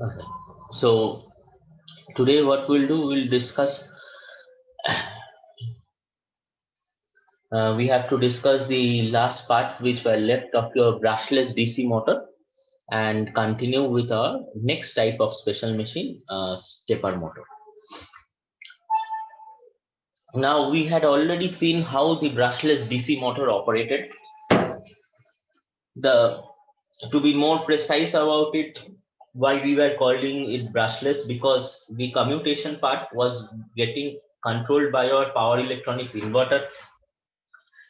Okay. So today what we'll do, we'll discuss, we have to discuss the last parts which were left of your brushless DC motor and continue with our next type of special machine, stepper motor. Now we had already seen how the brushless DC motor operated. The To be more precise about it, why we were calling it brushless, because the commutation part was getting controlled by our power electronics inverter,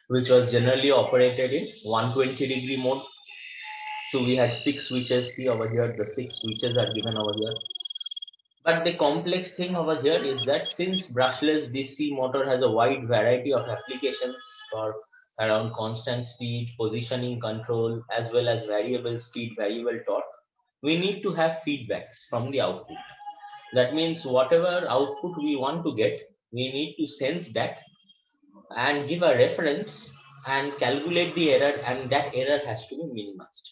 which was generally operated in 120-degree mode. So we had six switches. See over here, the six switches are given over here. But the complex thing over here is that since brushless DC motor has a wide variety of applications for around constant speed, positioning control, as well as variable speed, variable torque, we need to have feedbacks from the output. That means whatever output we want to get, we need to sense that and give a reference and calculate the error, and that error has to be minimized.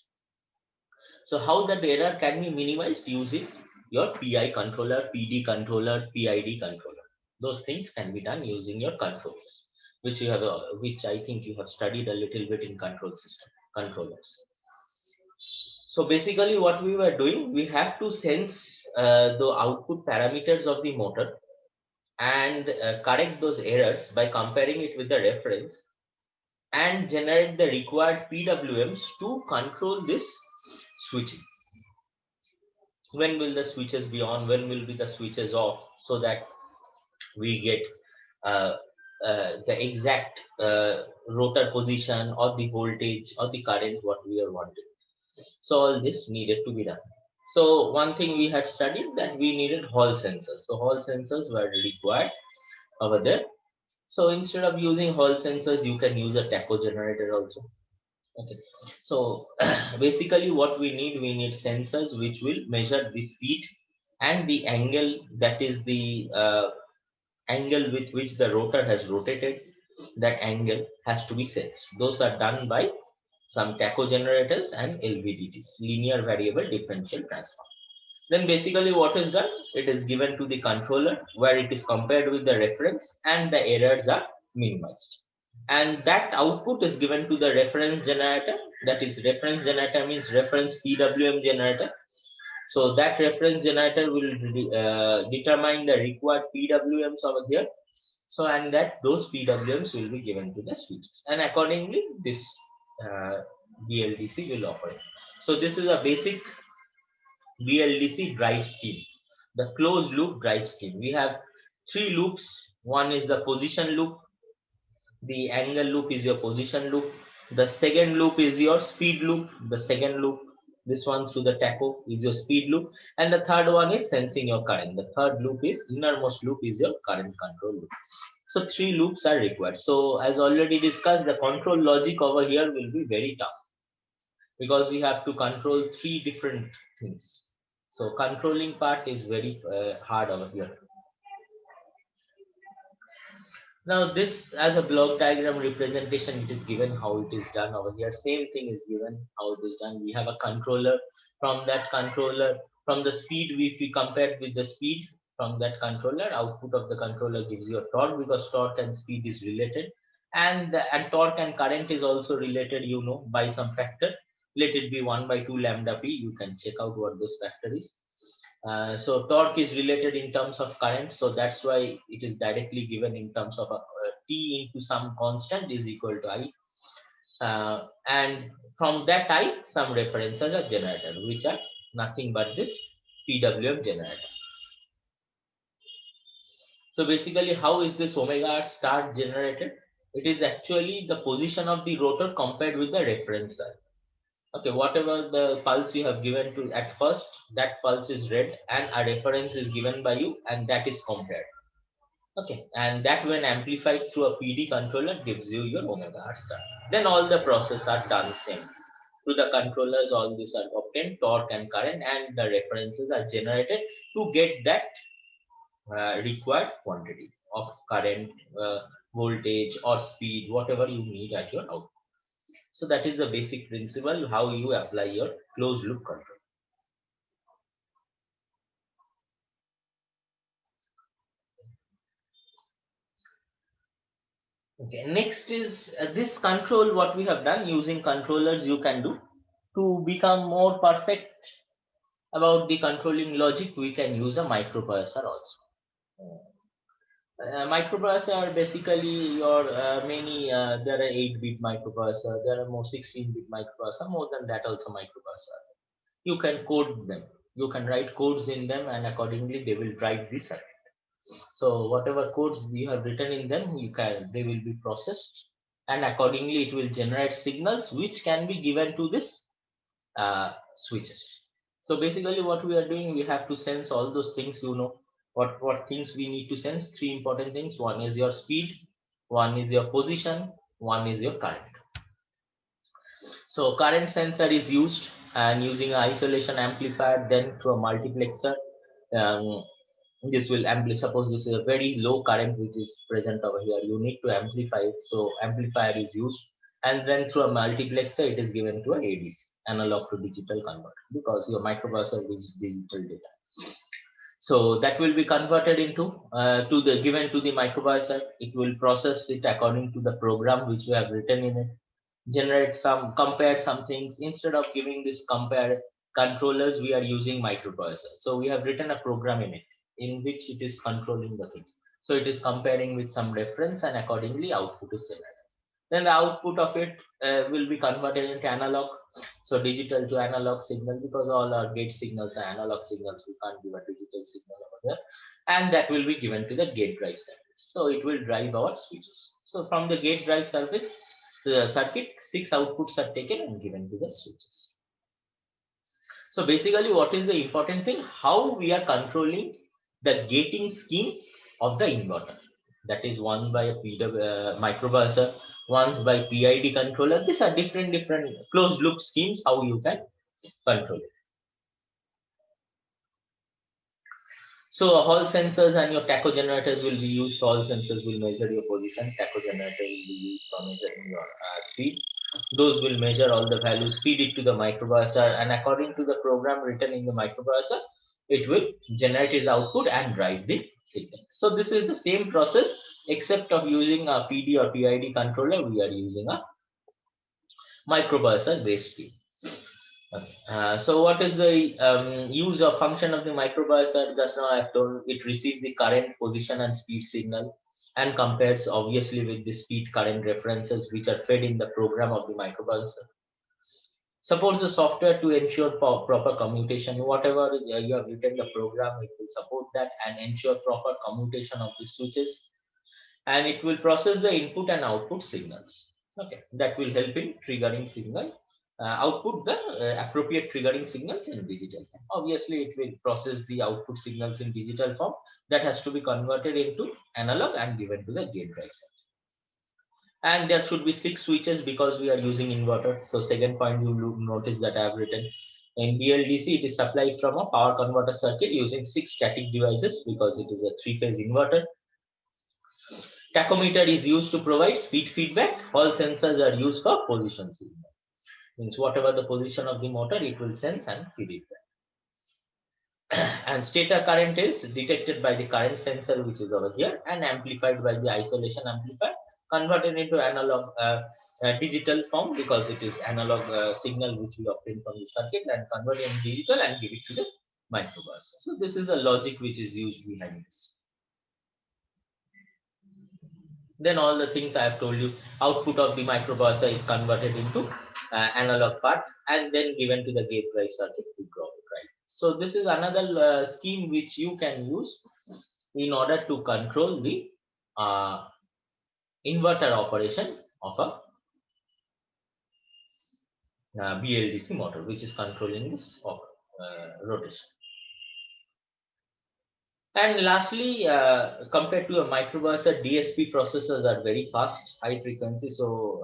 So how that error can be minimized? Using your PI controller, PD controller, PID controller. Those things can be done using your controllers, which I think you have studied a little bit in control system controllers. So basically, what we were doing, we have to sense the output parameters of the motor and correct those errors by comparing it with the reference and generate the required PWMs to control this switching. When will the switches be on, when will be the switches off, so that we get uh, the exact rotor position or the voltage or the current what we are wanting. So all this needed to be done. So one thing we had studied, that we needed hall sensors. So hall sensors were required over there. So instead of using hall sensors, you can use a tacho generator also. Okay. So basically what we need sensors which will measure the speed and the angle, that is the angle with which the rotor has rotated. That angle has to be sensed. Those are done by some tacho generators and LVDTs, linear variable differential transform. Then basically what is done, it is given to the controller where it is compared with the reference and the errors are minimized. And that output is given to the reference generator. That is, reference generator means reference PWM generator. So that reference generator will determine the required PWMs over here. So and that those PWMs will be given to the switches, and accordingly this uh, BLDC will operate. So this is a basic BLDC drive scheme, the closed loop drive scheme. We have three loops. One is the position loop, the angle loop is your position loop, the second loop is your speed loop, the second loop, this one through the tacho, is your speed loop, and the third one is sensing your current. The third loop is innermost loop, is your current control loop. So three loops are required. So as already discussed, the control logic over here will be very tough because we have to control three different things. So controlling part is very hard over here. Now this, as a block diagram representation, it is given how it is done over here. Same thing is given how it is done. We have a controller. From that controller, from the speed, if we compare with the speed from that controller, output of the controller gives you a torque, because torque and speed is related, and torque and current is also related. By some factor. Let it be 1/2 lambda p. You can check out what this factor is. So torque is related in terms of current, so that's why it is directly given in terms of T into some constant is equal to I. And from that I, some references are generated, which are nothing but this PWM generator. So basically, how is this omega r star generated? It is actually the position of the rotor compared with the reference dial. Okay, whatever the pulse you have given to at first, that pulse is read and a reference is given by you, and that is compared. Okay, and that when amplified through a PD controller gives you your omega r star. Then all the process are done same. Through the controllers, all these are obtained, torque and current, and the references are generated to get that required quantity of current, voltage or speed, whatever you need at your output. So that is the basic principle how you apply your closed loop control. Okay, next is this control. What we have done using controllers, you can do to become more perfect about the controlling logic. We can use a microprocessor also. Microprocessor are basically your many. There are 8-bit microprocessor. There are more 16-bit microprocessor. More than that, also microprocessor. You can code them. You can write codes in them, and accordingly they will drive the circuit. So whatever codes you have written in them, they will be processed, and accordingly it will generate signals which can be given to this switches. So basically what we are doing, we have to sense all those things. What things we need to sense. Three important things. One is your speed, one is your position, one is your current. So current sensor is used, and using an isolation amplifier, then through a multiplexer. um, this will amplify. Suppose this is a very low current which is present over here, you need to amplify it, so amplifier is used, and then through a multiplexer it is given to a ADC, analog to digital converter, because your microprocessor is digital data. So that will be converted into to the given to the microprocessor. It will process it according to the program which we have written in it, generate some, compare some things. Instead of giving this compare controllers, we are using microprocessor. So we have written a program in it in which it is controlling the things. So it is comparing with some reference, and accordingly output is generated. Then the output of it will be converted into analog. So digital to analog signal, because all our gate signals are analog signals, we can't give a digital signal over there. And that will be given to the gate drive circuit. So it will drive our switches. So from the gate drive circuit, the circuit, 6 outputs are taken and given to the switches. So basically what is the important thing? How we are controlling the gating scheme of the inverter. That is one by a microprocessor, once by PID controller. These are different closed loop schemes how you can control it. So Hall sensors and your tacho generators will be used. Hall sensors will measure your position. Tacho generator will be used for measuring your speed. Those will measure all the values, feed it to the microprocessor, and according to the program written in the microprocessor, it will generate its output and drive the signal. So this is the same process, except of using a PD or PID controller, we are using a microprocessor based speed. Okay. So what is the use or function of the microprocessor? Just now I have told, it receives the current, position and speed signal and compares obviously with the speed current references which are fed in the program of the microprocessor. Supports the software to ensure proper commutation. Whatever you have written the program, it will support that and ensure proper commutation of the switches, and it will process the input and output signals. Okay, that will help in triggering signal, output the appropriate triggering signals in digital form. Obviously it will process the output signals in digital form, that has to be converted into analog and given to the gate drive circuit. And there should be 6 switches because we are using inverter. So second point, you notice that I have written in BLDC, it is supplied from a power converter circuit using 6 static devices because it is a 3-phase inverter. Tachometer is used to provide speed feedback. All sensors are used for position signal. Means whatever the position of the motor, it will sense and feed it back. And stator current is detected by the current sensor which is over here and amplified by the isolation amplifier, converted into analog digital form because it is analog signal which we obtain from the circuit, and converted into digital and give it to the microprocessor. So this is the logic which is used behind this. Then all the things I have told you, output of the microprocessor is converted into analog part and then given to the gate drive circuit to draw it, right? So this is another scheme which you can use in order to control the uh, inverter operation of a BLDC motor, which is controlling this rotation. And lastly, compared to a microprocessor, DSP processors are very fast, high frequency. So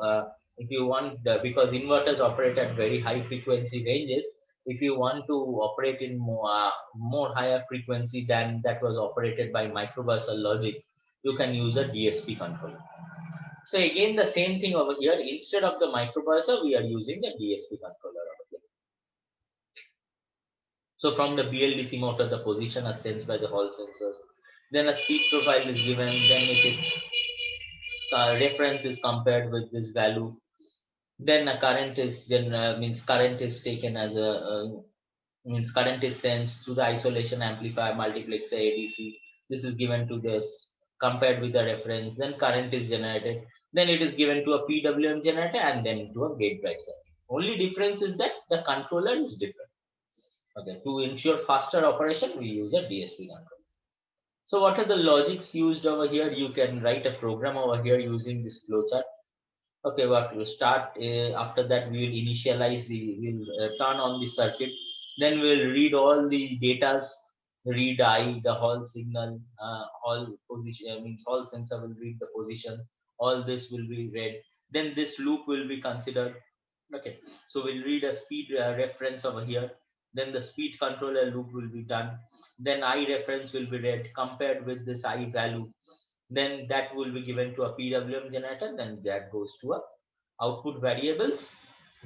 if you want, because inverters operate at very high frequency ranges, if you want to operate in more higher frequency than that was operated by microprocessor logic, you can use a DSP controller. So again, the same thing over here. Instead of the microprocessor, we are using the DSP controller over here. So from the BLDC motor, the position is sensed by the Hall sensors. Then a speed profile is given. Then it is reference is compared with this value. Then a current is means current is taken as a means current is sent to the isolation amplifier multiplexer ADC. This is given to this compared with the reference. Then current is generated. Then it is given to a PWM generator and then to a gate drive circuit. Only difference is that the controller is different. Okay, to ensure faster operation, we use a DSP controller. So what are the logics used over here? You can write a program over here using this flowchart. Okay, what will start after that we will initialize we'll turn on the circuit, then we'll read all the datas, read I, the Hall signal, Hall position, means Hall sensor will read the position, all this will be read, then this loop will be considered. Okay, so we'll read a speed reference over here, then the speed controller loop will be done, then I reference will be read compared with this I value, then that will be given to a PWM generator, then that goes to a output variables,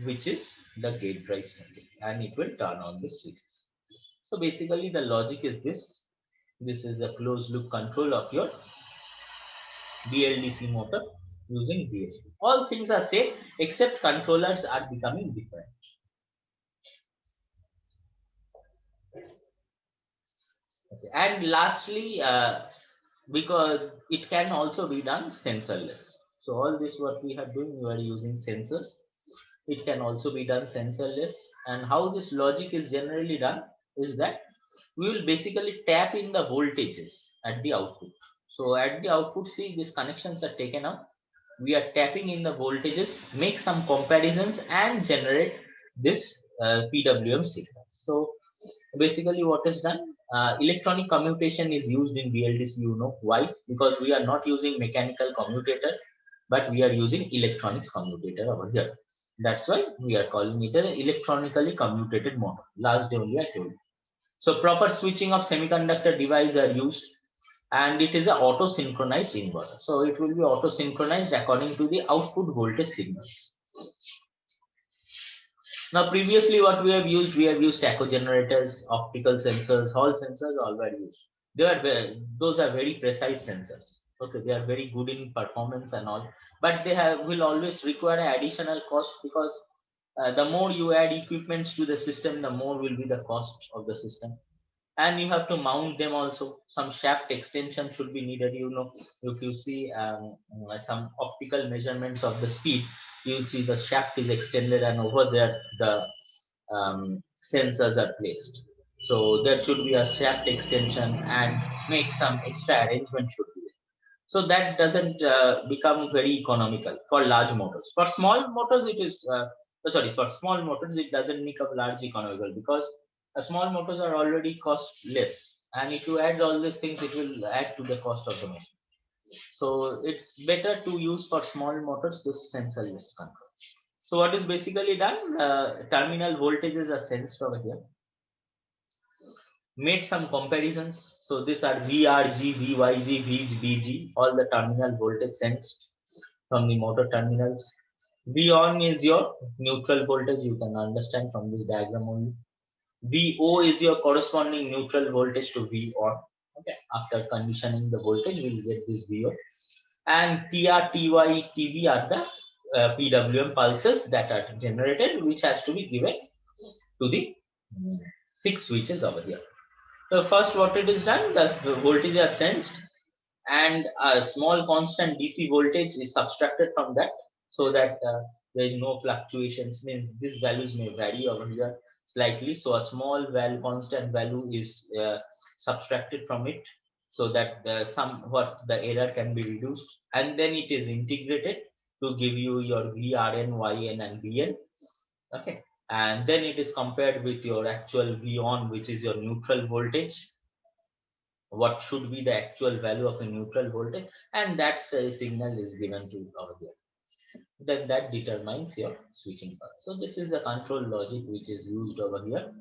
which is the gate drive circuit, and it will turn on the switches. So basically the logic is this is a closed loop control of your BLDC motor using DSP. All things are same except controllers are becoming different. Okay. And lastly, because it can also be done sensorless. So all this what we have doing, we are using sensors. It can also be done sensorless. And how this logic is generally done is that we will basically tap in the voltages at the output. So at the output, see these connections are taken up. We are tapping in the voltages, make some comparisons and generate this PWM signal. So basically what is done, electronic commutation is used in BLDC. You know why? Because we are not using mechanical commutator, but we are using electronics commutator over here. That's why we are calling it an electronically commutated motor. Last day only I told you. So proper switching of semiconductor device are used, and it is a auto synchronized inverter. So it will be auto synchronized according to the output voltage signals. Now previously what we have used tacho generators, optical sensors, Hall sensors, all were used. Those are very precise sensors. Okay, they are very good in performance and all, but they will always require additional cost, because the more you add equipments to the system, the more will be the cost of the system. And you have to mount them also. Some shaft extension should be needed. You know, if you see some optical measurements of the speed, you'll see the shaft is extended and over there the sensors are placed. So there should be a shaft extension and make some extra arrangement should be there. So that doesn't become very economical for large motors. For small motors, it is for small motors it doesn't become large economical, because small motors are already cost less, and if you add all these things, it will add to the cost of the machine. So it's better to use for small motors this sensorless control. So what is basically done, terminal voltages are sensed over here, made some comparisons. So these are VRG, VYG, VBG, all the terminal voltage sensed from the motor terminals. V on is your neutral voltage, you can understand from this diagram only. VO is your corresponding neutral voltage to V on. Okay, after conditioning the voltage, we will get this VO. And TR, TY, TB are the PWM pulses that are generated, which has to be given to the 6 switches over here. So first what it is done, the voltage are sensed and a small constant DC voltage is subtracted from that, so that there is no fluctuations, means these values may vary over here slightly. So a small value, constant value is subtracted from it, so that somewhat the error can be reduced, and then it is integrated to give you your VRN, YN and VN. Okay, and then it is compared with your actual V on, which is your neutral voltage, what should be the actual value of a neutral voltage, and that signal is given to over here. Then that determines your switching path. So this is the control logic which is used over here,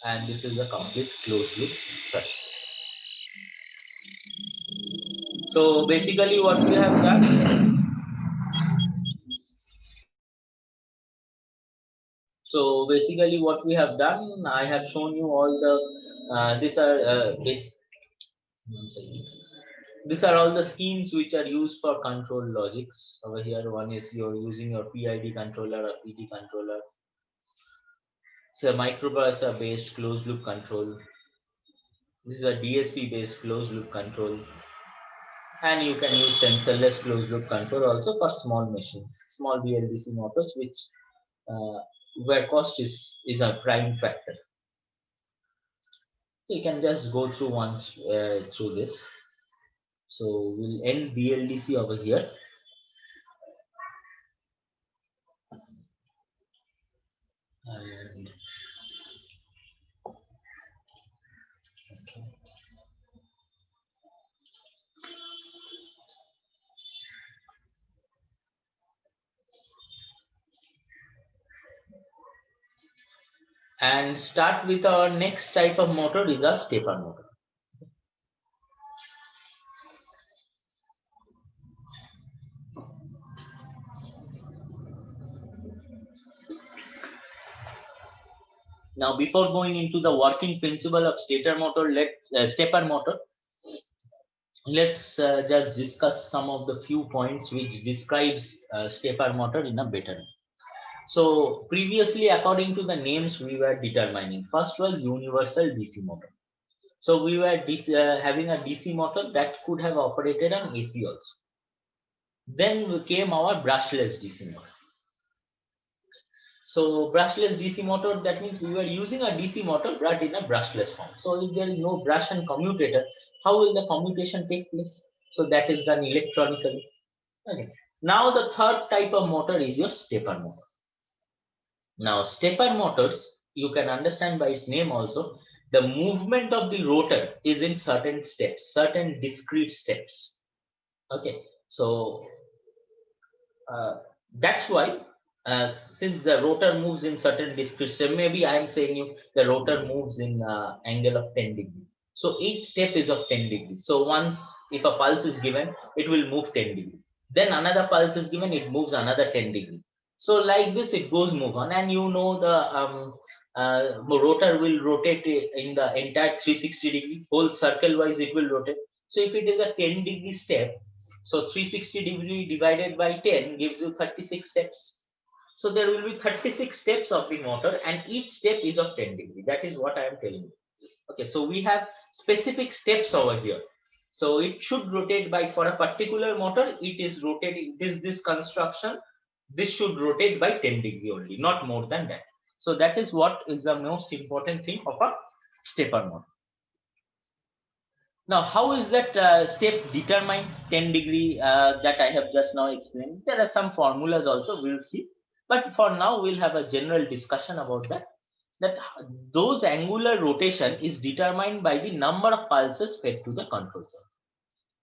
and this is the complete closed loop circuit. So basically what we have done, I have shown you all the these are this. These are all the schemes which are used for control logics. Over here, one is you're using your PID controller or PD controller. So microprocessor based closed loop control. This is a DSP based closed loop control. And you can use sensorless closed loop control also for small machines, small BLDC motors, which where cost is a prime factor. So you can just go through once through this. So we'll end BLDC over here. And okay. And start with our next type of motor is a stepper motor. Now, before going into the working principle of stepper motor, let's just discuss some of the few points which describes stepper motor in a better way. So previously, according to the names we were determining, first was universal DC motor. So we were having a DC motor that could have operated on AC also. Then came our brushless DC motor. So brushless DC motor, that means we were using a DC motor but in a brushless form. So if there is no brush and commutator, how will the commutation take place? So that is done electronically. Okay. Now the third type of motor is your stepper motor. Now stepper motors, you can understand by its name also, the movement of the rotor is in certain steps, certain discrete steps. Okay, so that's why since the rotor moves in certain discrete steps, maybe I am saying you the rotor moves in angle of 10 degrees. So each step is of 10 degrees. So once if a pulse is given, it will move 10 degrees. Then another pulse is given, it moves another 10 degrees. So like this, it goes move on, and you know the rotor will rotate in the entire 360 degree, whole circle wise it will rotate. So if it is a 10 degree step, so 360 degree divided by 10 gives you 36 steps. So there will be 36 steps of the motor, and each step is of 10 degree. That is what I am telling you. Okay, so we have specific steps over here. So it should rotate by, for a particular motor, it is rotating this construction. This should rotate by 10 degree only, not more than that. So that is what is the most important thing of a stepper motor. Now, how is that step determined 10 degree that I have just now explained? There are some formulas also, we'll see. But for now, we'll have a general discussion about that. That those angular rotation is determined by the number of pulses fed to the control circuit.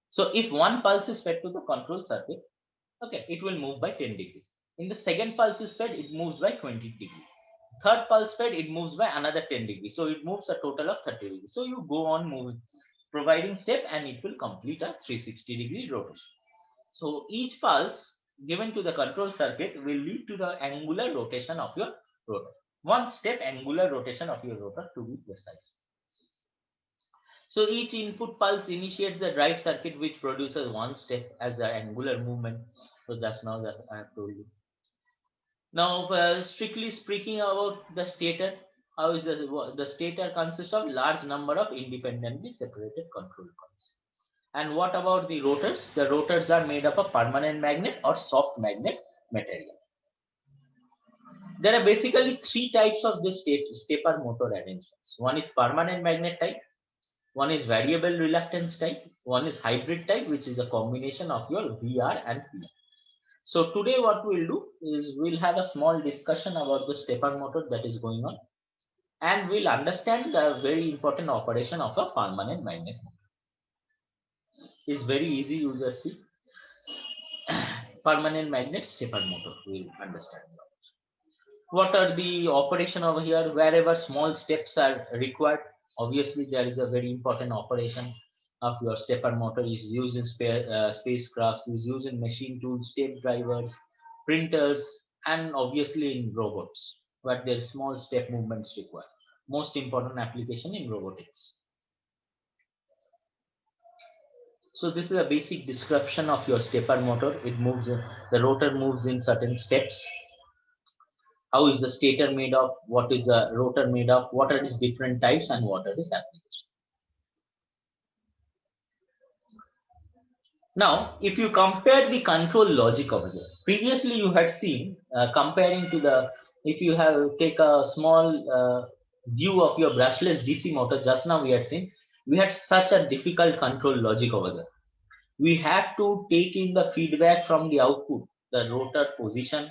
So if one pulse is fed to the control circuit, okay, it will move by 10 degree. In the second pulse is fed, it moves by 20 degree. Third pulse fed, it moves by another 10 degree. So it moves a total of 30 degree. So you go on moving, providing step, and it will complete a 360 degree rotation. So each pulse given to the control circuit will lead to the angular rotation of your rotor. One step angular rotation of your rotor, to be precise. So each input pulse initiates the drive circuit, which produces one step as the angular movement. So that's now that I have told you. Now, strictly speaking about the stator, how is the stator consists of large number of independently separated control coils. And what about the rotors? The rotors are made up of permanent magnet or soft magnet material. There are basically three types of this stepper motor arrangements. One is permanent magnet type, one is variable reluctance type, one is hybrid type, which is a combination of your VR and PR. So today what we'll do is we'll have a small discussion about the stepper motor that is going on, and we'll understand the very important operation of a permanent magnet motor. It's very easy, you just see. Permanent magnet stepper motor, we'll understand. What are the operation over here? Wherever small steps are required, obviously there is a very important operation of your stepper motor is used in spacecrafts, is used in machine tools, tape drivers, printers, and obviously in robots, but there are small step movements required. Most important application in robotics. So this is a basic description of your stepper motor. It moves, the rotor moves in certain steps. How is the stator made of? What is the rotor made of? What are its different types and what are its applications? Now, if you compare the control logic over there, previously you had seen comparing to the, if you have take a small view of your brushless DC motor, just now we had seen, we had such a difficult control logic over there. We have to take in the feedback from the output, the rotor position,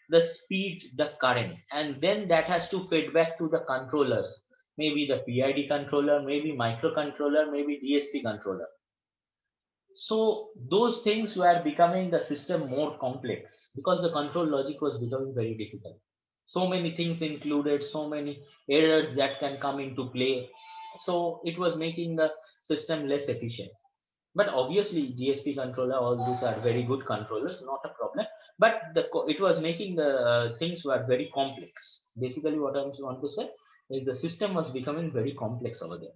the speed, the current, and then that has to feed back to the controllers, maybe the PID controller, maybe microcontroller, maybe DSP controller. So those things were becoming the system more complex because the control logic was becoming very difficult. So many things included, so many errors that can come into play. So it was making the system less efficient. But obviously DSP controller, all these are very good controllers, not a problem. But it was making the things were very complex. Basically what I want to say is the system was becoming very complex over there.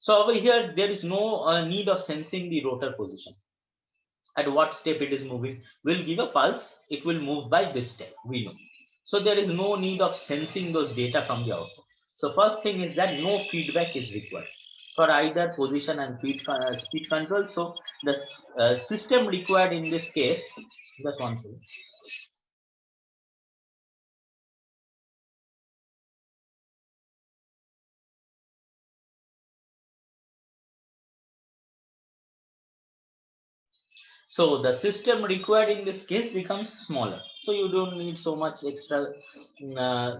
So over here, there is no need of sensing the rotor position. At what step it is moving, we'll give a pulse, it will move by this step, we know. So there is no need of sensing those data from the output. So first thing is that no feedback is required for either position and speed control. So the system required in this case, just one second. So the system required in this case becomes smaller. So you don't need so much extra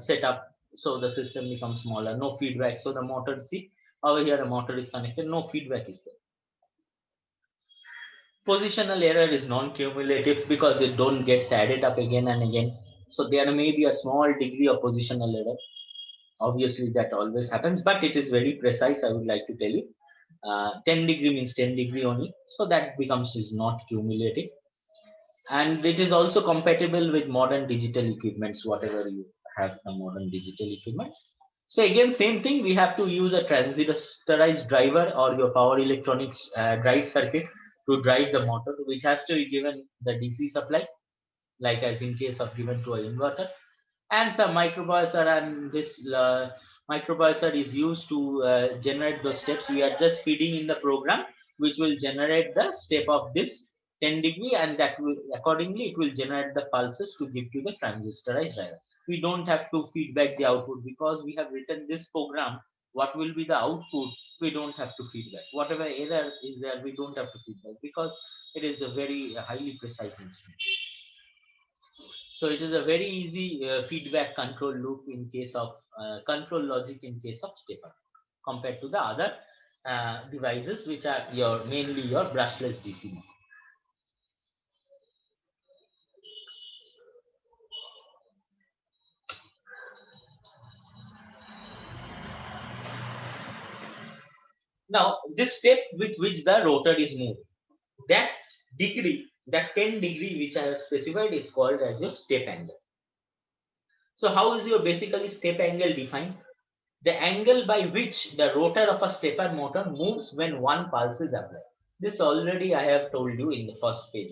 setup. So the system becomes smaller, no feedback. So the motor, see over here, a motor is connected, no feedback is there. Positional error is non-cumulative because it don't get added up again and again. So there may be a small degree of positional error. Obviously that always happens, but it is very precise. I would like to tell you, 10 degree means 10 degree only. So that becomes is not cumulative. And it is also compatible with modern digital equipments, whatever you have the modern digital equipments. So again, same thing, we have to use a transistorized driver or your power electronics drive circuit to drive the motor, which has to be given the DC supply, like as in case of given to an inverter, and some microprocessor. And this microprocessor is used to generate those steps. We are just feeding in the program which will generate the step of this 10 degree, and that will accordingly it will generate the pulses to give to the transistorized driver. We don't have to feedback the output because we have written this program. What will be the output, we don't have to feedback. Whatever error is there, we don't have to feedback because it is a very highly precise instrument. So it is a very easy feedback control loop in case of control logic in case of stepper compared to the other devices which are your mainly your brushless DC motor. Now this step with which the rotor is moved, that degree, that 10 degree which I have specified is called as your step angle. So how is your basically step angle defined? The angle by which the rotor of a stepper motor moves when one pulse is applied. This already I have told you in the first page.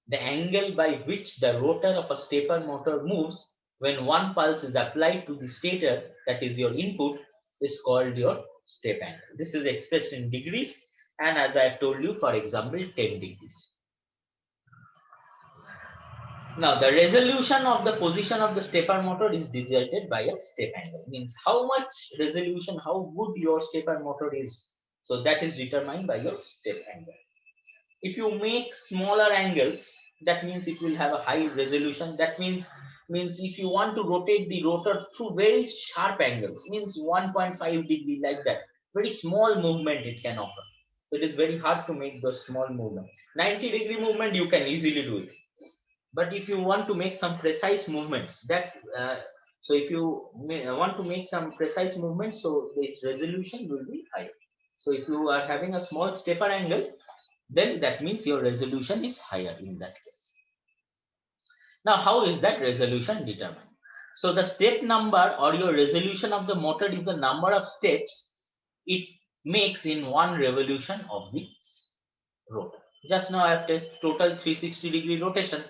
The angle by which the rotor of a stepper motor moves when one pulse is applied to the stator, that is your input, is called your step angle. This is expressed in degrees, and as I have told you, for example, 10 degrees. Now, the resolution of the position of the stepper motor is decided by a step angle. Means how much resolution, how good your stepper motor is. So that is determined by your step angle. If you make smaller angles, that means it will have a high resolution. That means if you want to rotate the rotor through very sharp angles, means 1.5 degree like that, very small movement it can offer. So it is very hard to make those small movement. 90-degree movement you can easily do it. But if you want to make some precise movements, that so if you want to make some precise movements, so this resolution will be higher. So if you are having a small stepper angle, then that means your resolution is higher in that case. Now, how is that resolution determined? So the step number or your resolution of the motor is the number of steps it makes in one revolution of the rotor. Just now I have total 360-degree rotation,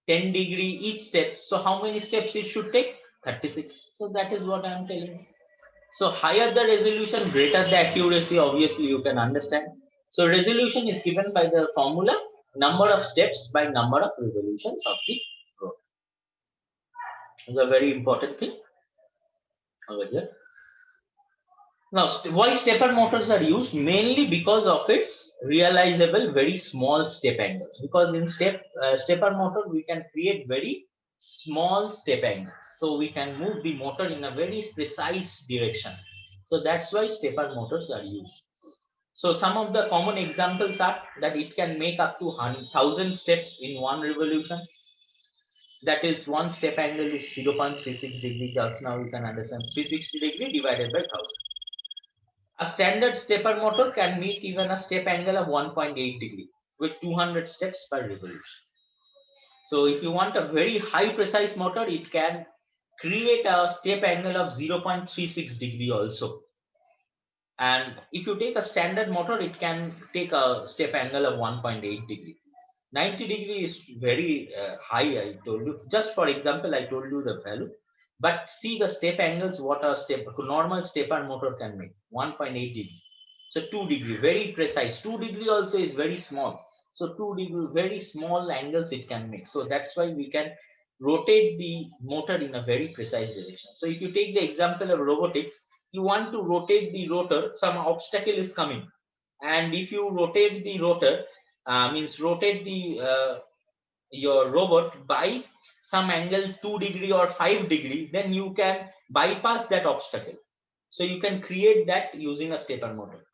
10-degree each step. So how many steps it should take? 36. So that is what I am telling you. So higher the resolution, greater the accuracy, obviously you can understand. So resolution is given by the formula number of steps by number of revolutions of the rotor. It's a very important thing over here. Now, why stepper motors are used? Mainly because of its realizable very small step angles. Because in stepper motor, we can create very small step angles. So we can move the motor in a very precise direction. So that's why stepper motors are used. So some of the common examples are that it can make up to 1,000 steps in one revolution. That is, one step angle is 0.36 degree. Just now you can understand 360 degree divided by 1,000. A standard stepper motor can meet even a step angle of 1.8 degree with 200 steps per revolution. So if you want a very high precise motor, it can create a step angle of 0.36 degree also. And if you take a standard motor, it can take a step angle of 1.8 degree. 90 degree is very high, I told you. Just for example, I told you the value. But see the step angles, what a normal stepper motor can make, 1.8 degree. So 2 degree, very precise. 2 degree also is very small. So 2 degree, very small angles it can make. So that's why we can rotate the motor in a very precise direction. So if you take the example of robotics, you want to rotate the rotor, some obstacle is coming. And if you rotate the rotor, means rotate the your robot by some angle 2 degree or 5 degree, then you can bypass that obstacle. So you can create that using a stepper motor.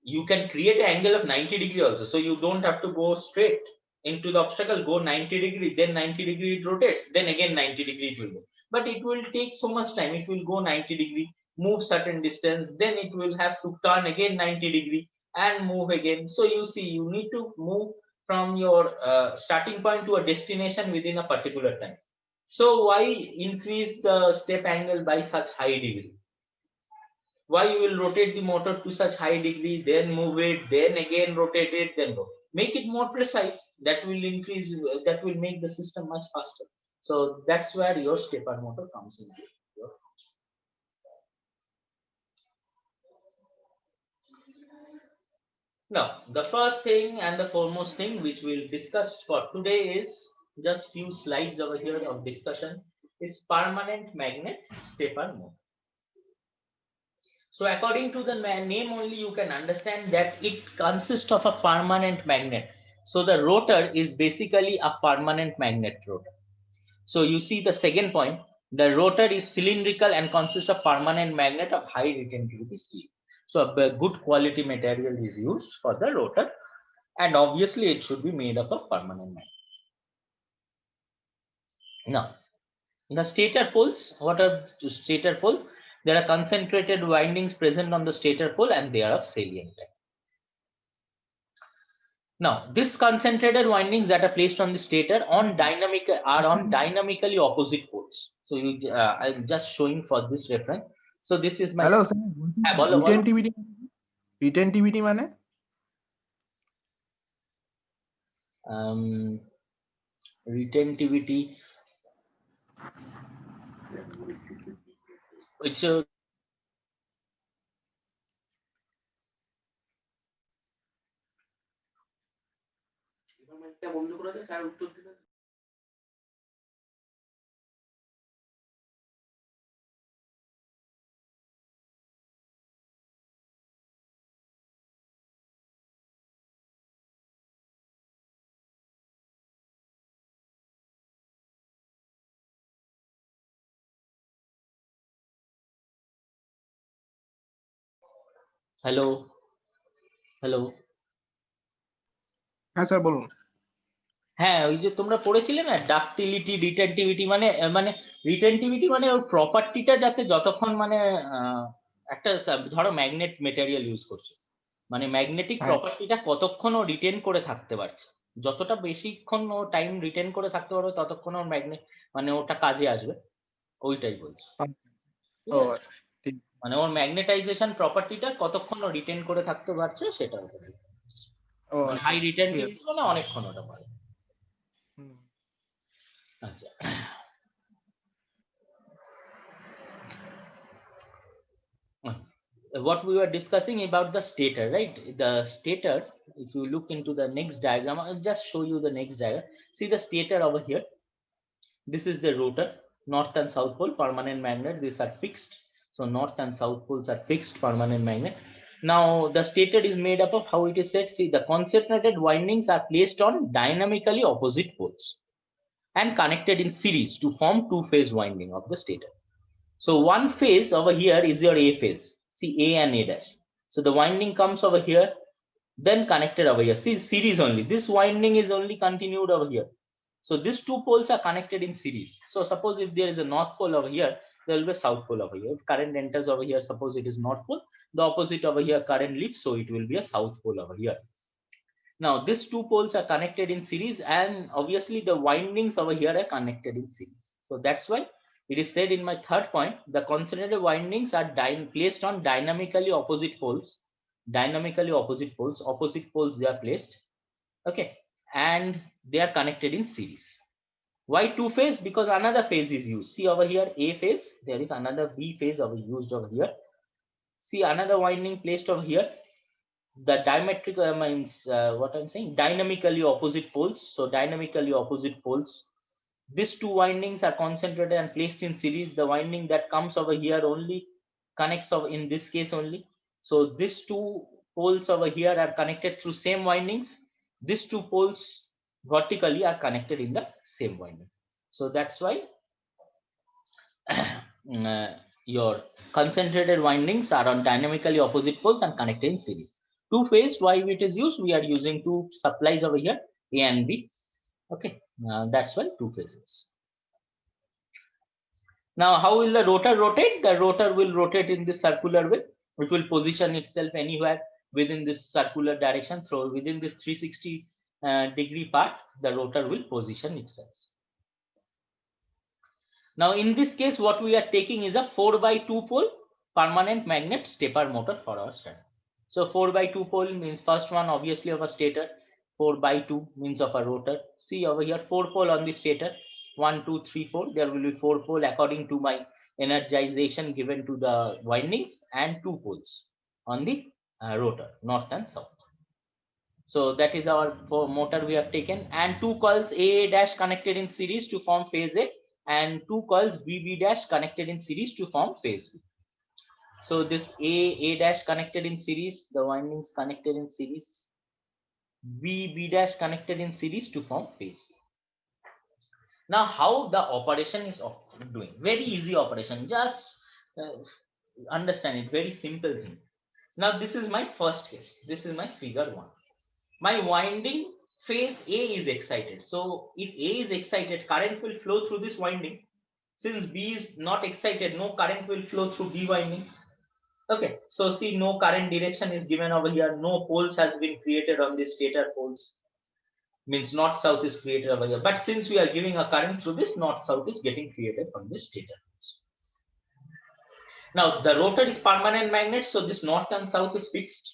You can create an angle of 90 degree also. So you don't have to go straight into the obstacle, go 90 degree, then 90 degree it rotates, then again 90 degree it will go. But it will take so much time. It will go 90 degree, move certain distance, then it will have to turn again 90 degree and move again. So you see, you need to move from your starting point to a destination within a particular time. So why increase the step angle by such high degree? Why you will rotate the motor to such high degree, then move it, then again rotate it, then go. Make it more precise. That will increase, that will make the system much faster. So that's where your stepper motor comes in. Now, the first thing and the foremost thing which we'll discuss for today is just few slides over here of discussion is permanent magnet stepper motor. So according to the name only, you can understand that it consists of a permanent magnet. So the rotor is basically a permanent magnet rotor. So you see the second point, the rotor is cylindrical and consists of permanent magnet of high retentivity steel. So a good quality material is used for the rotor, and obviously it should be made of a permanent magnet. Now, the stator poles, what are the stator poles? There are concentrated windings present on the stator pole and they are of salient type. Now, these concentrated windings that are placed on the stator are on dynamically opposite poles. So I'm just showing for this reference. So this is my. Hello, sir. Retentivity. Retentivity mane? Retentivity. It's a. Hello. Hello. হ্যাঁ sir বলুন। হ্যাঁ, ওই যে তোমরা পড়েছিলে না ductility, রিটেন্টিভিটি, মানে রিটেন্টিভিটি মানে ওর প্রপার্টিটা যাতে যতক্ষণ মানে একটা ধরো ম্যাগনেট মেটেরিয়াল ইউজ করছে, মানে ম্যাগনেটিক প্রপার্টিটা কতক্ষণ ও রিটেন করে থাকতে পারছে, যতটা বেশিক্ষণ ও টাইম রিটেন করে থাকতে পারবে ততক্ষণ ওর ম্যাগনেট মানে ওটা কাজে আসবে, ওইটাই বলছি। মানে ওর ম্যাগনেটাইজেশন প্রপার্টিটা কতক্ষণ ও রিটেন করে থাকতে পারছে সেটা। হাই রিটেন্টিভিটি মানে অনেকক্ষণ ওটা পারে। আচ্ছা, what we were discussing about the stator, right? The stator, if you look into the next diagram, I'll just show you the next diagram. See the stator over here. This is the rotor, north and south pole, permanent magnet. These are fixed. So north and south poles are fixed, permanent magnet. Now the stator is made up of how it is said. See, the concentrated windings are placed on dynamically opposite poles and connected in series to form two-phase winding of the stator. So one phase over here is your A phase. See, A and A dash. So the winding comes over here, then connected over here. See, series only. This winding is only continued over here. So these two poles are connected in series. So suppose if there is a north pole over here, there will be a south pole over here. If current enters over here, suppose it is north pole, the opposite over here current leaves, so it will be a south pole over here. Now these two poles are connected in series, and obviously the windings over here are connected in series. So that's why it is said in my third point, the concentrated windings are placed on dynamically opposite poles. Dynamically opposite poles they are placed. Okay, and they are connected in series. Why two phase? Because another phase is used. See over here, A phase, there is another B phase used over here. See another winding placed over here. The diametric means what I'm saying, dynamically opposite poles. So dynamically opposite poles, these two windings are concentrated and placed in series. The winding that comes over here only connects over in this case only. So these two poles over here are connected through same windings. These two poles vertically are connected in the same winding. So that's why your concentrated windings are on dynamically opposite poles and connected in series. Two phase, why it is used? We are using two supplies over here, A and B. Okay, that's why two phases. Now how will the rotor rotate? The rotor will rotate in this circular way. It will position itself anywhere within this circular direction. So within this 360 degree part, the rotor will position itself. Now in this case, what we are taking is a 4x2 pole permanent magnet stepper motor for our study. So 4x2 pole means first one obviously of a stator, 4x2 means of a rotor. See over here, 4 pole on the stator, 1 2 3 4. There will be 4 pole according to my energization given to the windings, and 2 poles on the rotor, north and south. So that is our motor we have taken, and 2 coils A dash connected in series to form phase A, and 2 coils BB dash connected in series to form phase B. So this A dash connected in series, the windings connected in series, B dash connected in series to form phase B. Now how the operation is doing? Very easy operation, just understand it, very simple thing. Now this is my first case, this is my figure 1. My winding phase A is excited. So if A is excited, current will flow through this winding. Since B is not excited, no current will flow through B winding. Okay, so see, no current direction is given over here. No poles has been created on this stator poles. Means north south is created over here. But since we are giving a current through this, north south is getting created from this stator poles. Now the rotor is permanent magnet, so this north and south is fixed.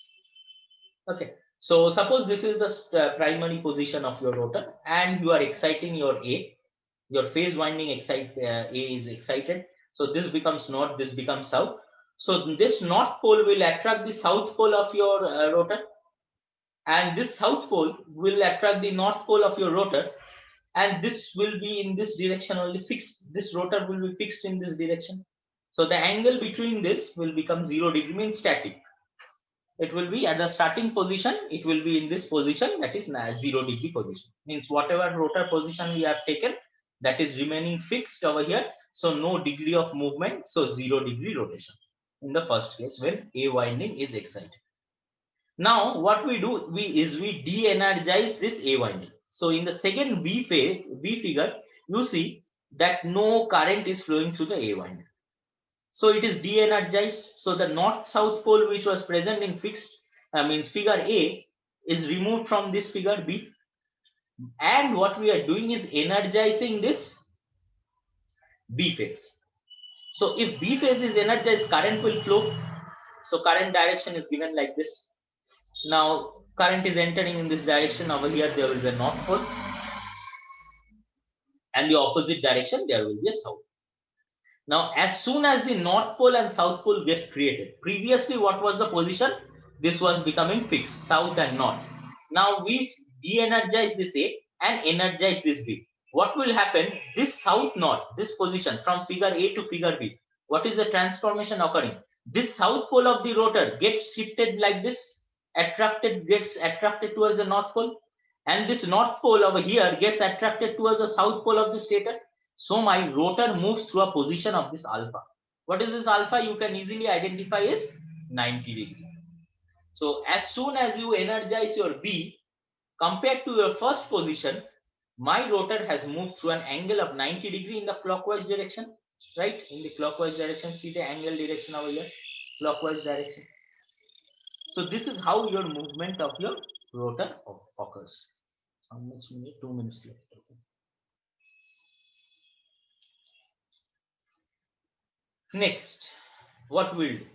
Okay, so suppose this is the primary position of your rotor, and you are exciting your A. Your phase winding A is excited. So this becomes north, this becomes south. So this north pole will attract the south pole of your rotor, and this south pole will attract the north pole of your rotor, and this will be in this direction only fixed. This rotor will be fixed in this direction. So the angle between this will become 0 degree, means static. It will be at the starting position, it will be in this position, that is 0 degree position. Means whatever rotor position we have taken, that is remaining fixed over here. So no degree of movement, so 0 degree rotation in the first case when A winding is excited. Now what we do is we de-energize this A winding. So in the second B figure, you see that no current is flowing through the A winding. So it is de-energized. So the north-south pole which was present in fixed means figure A is removed from this figure B, and what we are doing is energizing this B phase. So if B phase is energized, current will flow. So current direction is given like this. Now current is entering in this direction. Over here there will be a north pole, and the opposite direction there will be a south. Now as soon as the north pole and south pole gets created, previously what was the position? This was becoming fixed, south and north. Now we de-energize this A and energize this B. What will happen? This south north, this position from figure A to figure B, what is the transformation occurring? This south pole of the rotor gets shifted like this, gets attracted towards the north pole, and this north pole over here gets attracted towards the south pole of the stator. So my rotor moves through a position of this alpha. What is this alpha? You can easily identify as 90 degree. So as soon as you energize your B, compared to your first position, my rotor has moved through an angle of 90 degree in the clockwise direction, right? In the clockwise direction, see the angle direction over here, clockwise direction. So this is how your movement of your rotor occurs. How much minute? 2 minutes left. Okay. Next, what we'll do?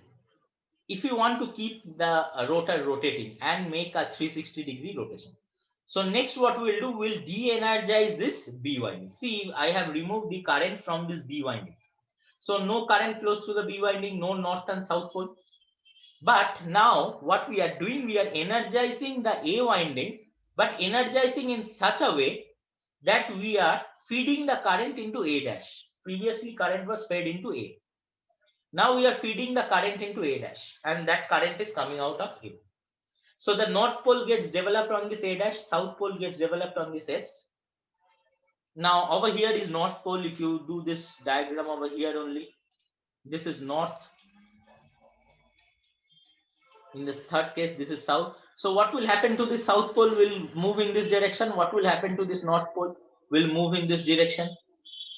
If you want to keep the rotor rotating and make a 360 degree rotation. So next what we'll do, we'll de-energize this B winding. See, I have removed the current from this B winding. So no current flows through the B winding, no north and south pole. But now what we are doing, we are energizing the A winding, but energizing in such a way that we are feeding the current into A dash. Previously current was fed into A. Now we are feeding the current into A dash, and that current is coming out of A. So the north pole gets developed on this A dash, south pole gets developed on this S. Now over here is north pole. If you do this diagram over here only, this is north. In this third case, this is south. So what will happen to this south pole? Will move in this direction. What will happen to this north pole? Will move in this direction.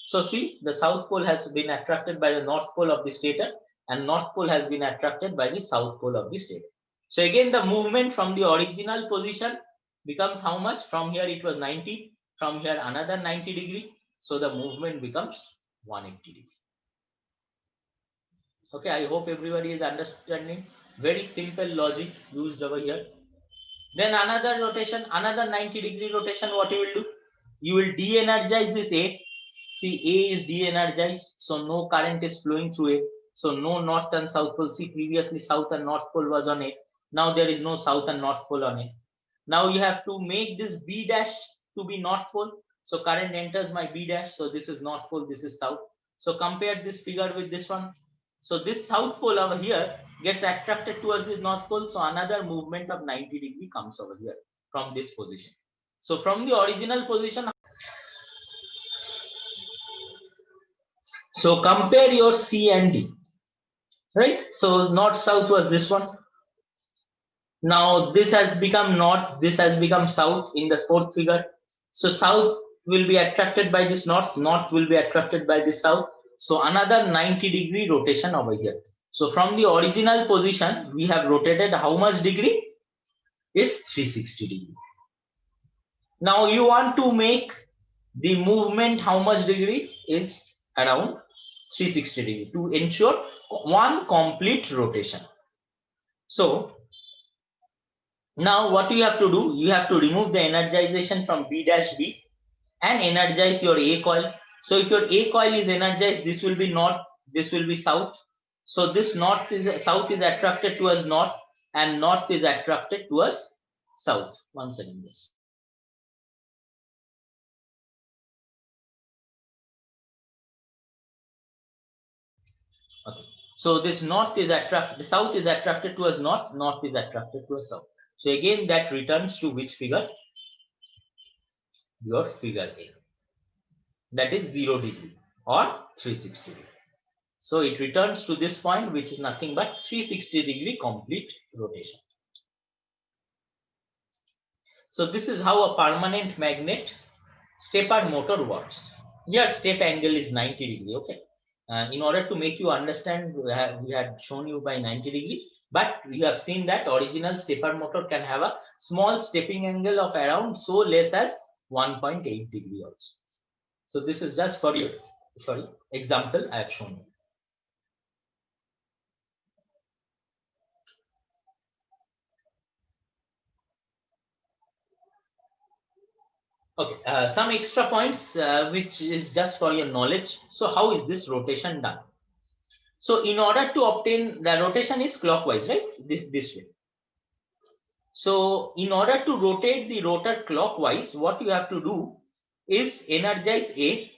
So see, the south pole has been attracted by the north pole of the stator, and north pole has been attracted by the south pole of the stator. So again, the movement from the original position becomes how much? From here it was 90, from here another 90 degree. So the movement becomes 180 degree. Okay, I hope everybody is understanding. Very simple logic used over here. Then another rotation, another 90 degree rotation, what you will do? You will de-energize this A. See, A is de-energized, so no current is flowing through A. So no north and south pole. See, previously south and north pole was on A. Now there is no south and north pole on A. Now you have to make this B dash to be north pole. So current enters my B dash. So this is north pole, this is south. So compare this figure with this one. So this south pole over here gets attracted towards this north pole. So another movement of 90 degree comes over here from this position. So from the original position, so compare your C and D, right? So north south was this one. Now this has become north, this has become south in the fourth figure. So south will be attracted by this north, north will be attracted by this south. So another 90 degree rotation over here. So from the original position, we have rotated how much degree? Is 360 degree. Now you want to make the movement how much degree? Is around 360 degree to ensure one complete rotation. So now what you have to do, you have to remove the energization from B dash B and energize your A coil. So if your A coil is energized, this will be north, this will be south. So this south is attracted towards north and north is attracted towards south. One second, this. Okay. So this north is attracted, south is attracted towards north, north is attracted towards south. So again that returns to which figure? Your figure A. That is 0 degree or 360 degree. So it returns to this point, which is nothing but 360 degree complete rotation. So this is how a permanent magnet stepper motor works. Here step angle is 90 degree. Okay. In order to make you understand, we had shown you by 90 degree, but you have seen that original stepper motor can have a small stepping angle of around so less as 1.8 degree also. So this is just for your example I have shown you. Okay, some extra points which is just for your knowledge. So how is this rotation done? So in order to obtain the rotation is clockwise, right? This way. So in order to rotate the rotor clockwise, what you have to do is energize A,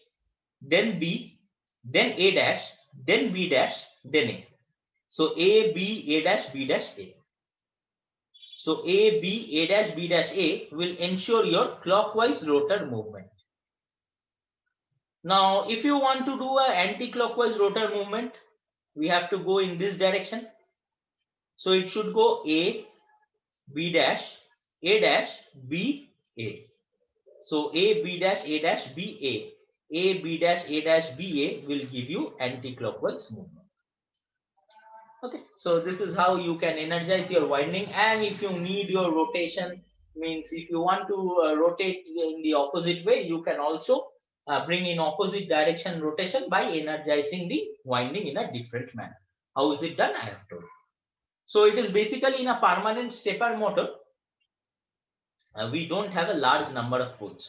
then B, then A dash, then B dash, then A. So A, B, A dash, B dash, A. So A, B, A dash, B dash, A will ensure your clockwise rotor movement. Now, if you want to do an anti-clockwise rotor movement, we have to go in this direction. So it should go A, B dash, B, A. So A, B dash, B, A. A, B dash, B, A will give you anti-clockwise movement. Okay, so this is how you can energize your winding. And if you need your rotation, means if you want to rotate in the opposite way, you can also bring in opposite direction rotation by energizing the winding in a different manner. How is it done? I have told. So it is basically in a permanent stepper motor. We don't have a large number of poles.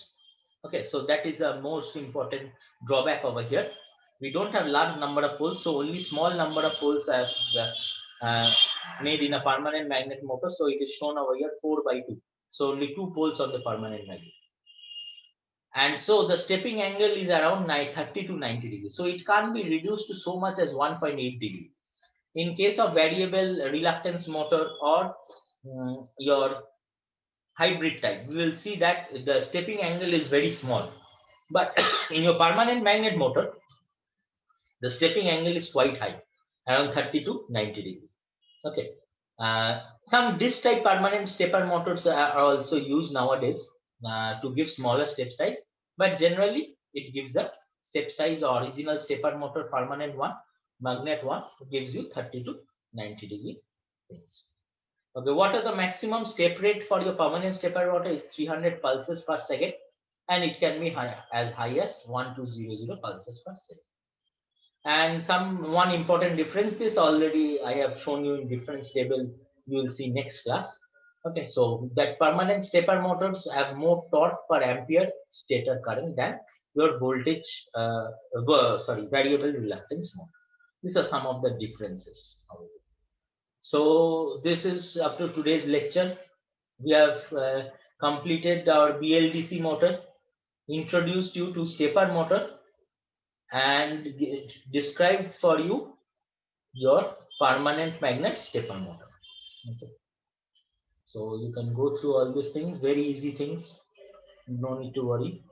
Okay, so that is the most important drawback over here. We don't have large number of poles, so only small number of poles are made in a permanent magnet motor. So it is shown over here 4/2. So only 2 poles on the permanent magnet. And so the stepping angle is around 30 to 90 degrees. So it can't be reduced to so much as 1.8 degree. In case of variable reluctance motor or your hybrid type, we will see that the stepping angle is very small. But in your permanent magnet motor, the stepping angle is quite high, around 30 to 90 degrees. Okay. Some disc type permanent stepper motors are also used nowadays to give smaller step size, but generally it gives the step size. Original stepper motor permanent one, magnet one, gives you 30 to 90 degree things. Okay, what are the maximum step rate for your permanent stepper motor is 300 pulses per second, and it can be as high as 1200 pulses per second. And one important difference is already I have shown you in difference table. You will see next class. Okay, so that permanent stepper motors have more torque per ampere stator current than your voltage, variable reluctance motor. These are some of the differences. So this is up to today's lecture. We have completed our BLDC motor, introduced you to stepper motor, and described for you your permanent magnet stepper motor. Okay. So you can go through all these things, very easy things, no need to worry.